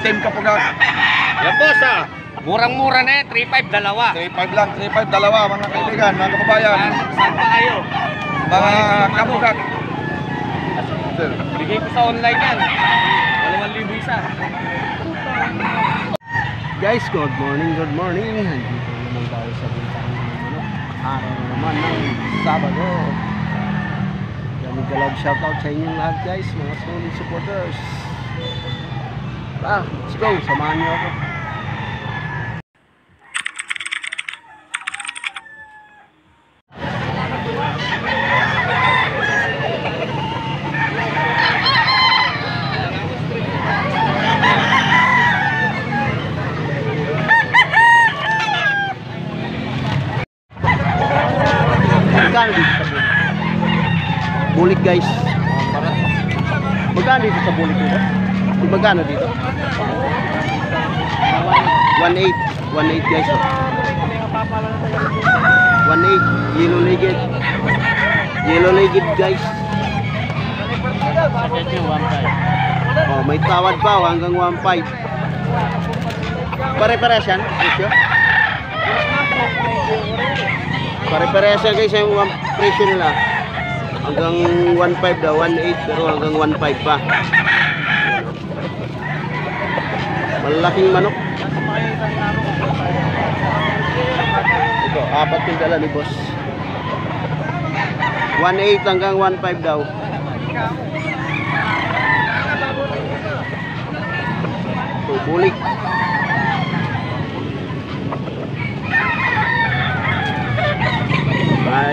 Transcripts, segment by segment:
Team Kapugat. Yan boss murang-mura na eh, 3.5 dalawa. 3.5 lang, 3.5 dalawa mga kaibigan, mga kababayan. Saan pa kayo? Mga Kapugat. Bigay ko sa online yan. 2,000 isa. Guys, good morning. Nandito naman tayo sa bintang araw na naman ng Sabado. Galog shoutout sa inyong lahat guys, mga solid supporters. Let's go, samahan niyo ako. Magkano dito sa bulik guys? Magkano dito sa bulik dito? Magkano dito? 1.8 guys. 1.8 yellow legged guys. Oh, may tawad pa hanggang 1.5. Pare-parehas yan presyo? Pare-parehas yan guys yung presyo nila. Hanggang 1.5 daw, 1.8 pero hanggang 1.5 pa. Malaking manok. Ito, 4 yung dala ni boss. 1.8 hanggang 1.5 daw. Ito, bulik.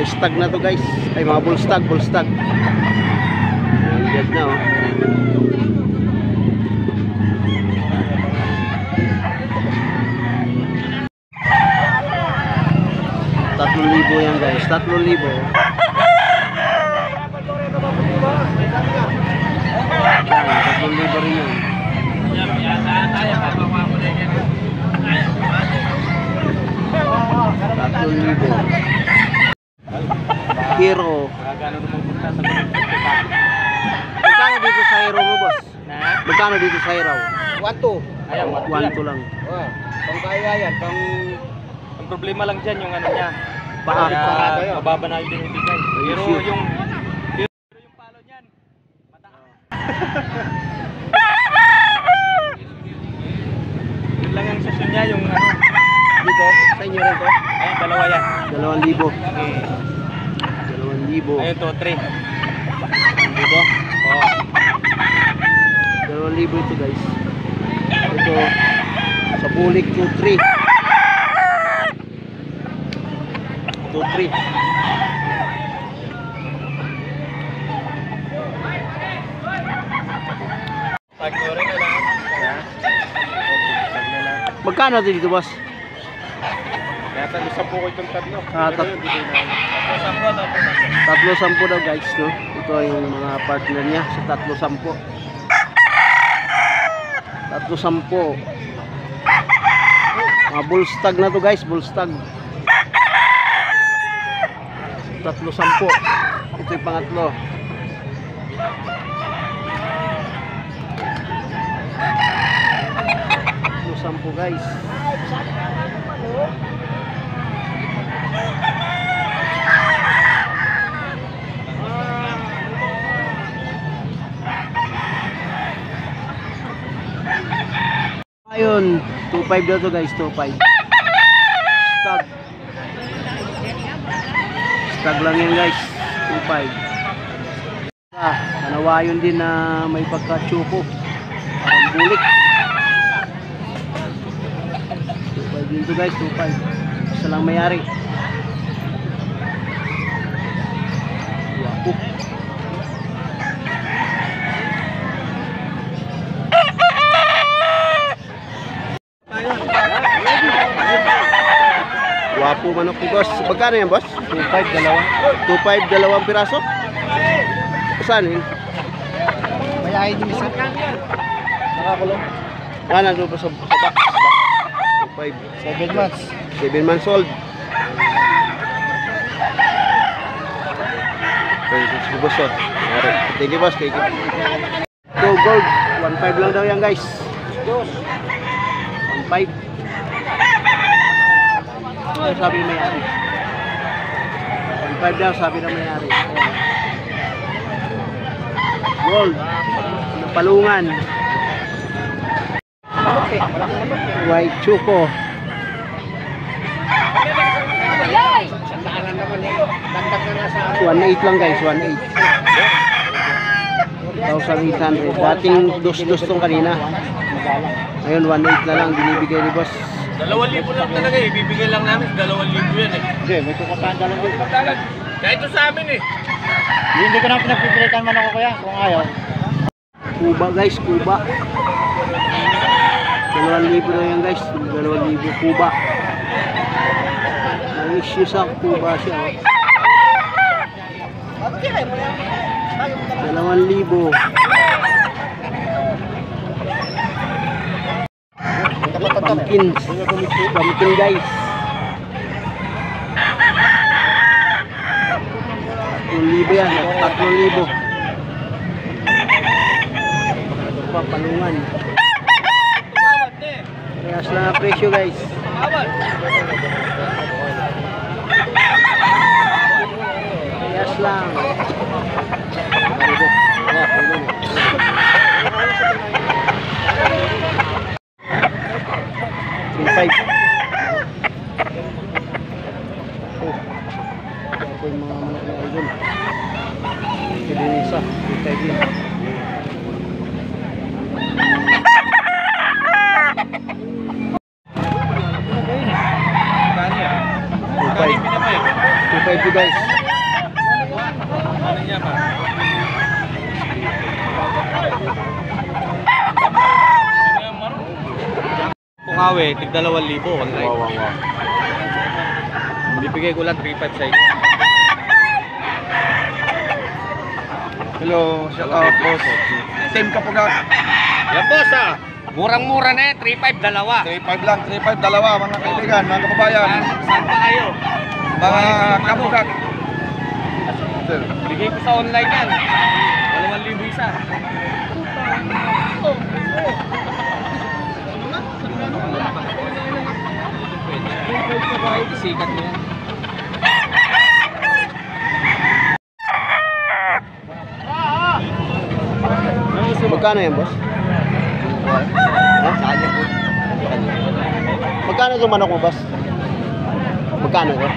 Stag na to guys. Ay mga bull stag. Ayan na oh. $3,000 yan guys. 3,000. Yan, 3,000 rin yan. 3,000. Hero. Magkano dito sa hero mo boss? Magkano dito sa hero? 1.2. Ayan, 1.2 lang. Pang kaya yan, ang problema lang dyan yung ano niya. Parado yun. Mababa na yung binibigay. Pero yung palo niyan, mataas. Yun lang yung susun niya, yung ano. Dito, sa inyo rin to? Ayan, dalawa yan. 2,000. 2,000. Ayun to, 3. Dito? Oo. 2,000 ito guys. Ito, sa bulik 2,3. 2,3. Magkano dito boss? Yata, 10 ko itong tatlo. 3,10 daw guys, no? Ito yung mga partner niya sa 3,10. 3,10. Mga bull stag na to guys, bull stag. 3,10. Ito yung pangatlo. Sampo guys. Ayun, 2.5 daw to guys, 2.5. Stag. Stag lang yan guys, 2.5. Kanawayon din na may pagka-chuko. Parang bulik. Dito guys, 2.5. Isa lang mayari. Wapo. Wapo manok ni boss. Magkano yan boss? 2.5 dalawa. 2.5 dalawang piraso? Saan yun? May ID isa. Nakakulong. Nandun pa sa box. 5. 7 months. 7 months old. Okay, sige boss. Thank you boss. Thank you. Go gold. 1.5 lang daw yan guys. 1.5. Ano sabi ng may-ari? 1.5 daw sabi ng may-ari. Gold. Napalungan. White choco. 1.8 lang guys, 1.8. 1,800. Dating dos-dos tong kanina. Ngayon 1.8 na lang binibigay ni boss. 2,000 lang talaga eh. Bibigay lang namin 2,000 yan eh. Hindi, may tukapan dalang doon. Kahit ito sa amin eh. Hindi ko na pinagpipilitan man ako kaya kung ayaw. Kuba guys, kuba. 2,000 na yan guys, 2,000 kuba. Nang-issue sa kuba siya. 2,000. Pumpkin guys. 3,000 yan, 3,000. Ito pa, palungan. Parehas lang ang presyo guys. Parehas lang. 3,500. Oh, ito yung mga manok na idol. Ito din isa, 3,500 yun. $2,500 guys. Ano niya ba? Pungawe, tig 2,000 online. Wow. Bibigay ko lang 3,500 sa inyo. Hello, shout out boss. Team Kapuga. Yan boss ah. Murang-mura na eh, 3,500 dalawa. 3.5 lang, 3.5 dalawa mga kaibigan, mga kababayan. Saan pa kayo? Mga Kapuga. Bigay ko sa online yan. 2,000 isa. Isikat mo yan. Magkano yan boss? Ha? Magkano itong manok mo boss? Magkano ito?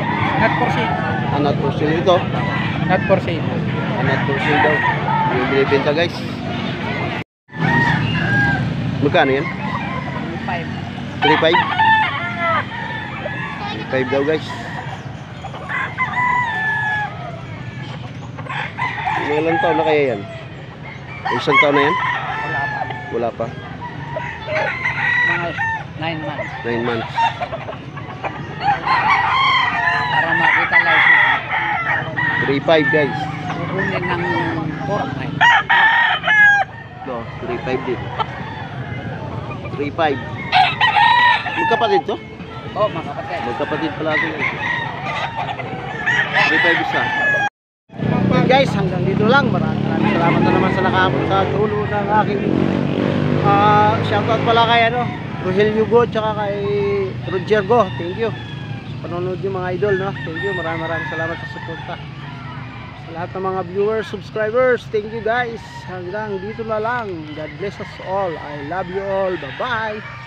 Not for sale. Not for sale ito? Not for sale. Not for sale daw. Yung binibenta guys. Magkano yan? 3,500. 3,500 daw guys. Ilang taon na kaya yan? Isang taon na yan? Wala pa. Mga 9 months 9 months. para makita license. 3,500 guys. Kukunin ng 4,500. No, 3,500 din. 3,500. Magkapatid to? Oh, mga kapatid. Magkapatid pala ito guys. 3,500 isa. Guys, hanggang dito lang. Maraming salamat na naman sa tulo ng aking shoutout pala kay Rogelio Go tsaka kay Roger Go. Thank you sa panonood yung mga idol, no? Thank you. Maraming salamat sa suporta. Sa lahat ng mga viewers, subscribers, thank you guys. Hanggang dito na lang. God bless us all. I love you all. Bye-bye.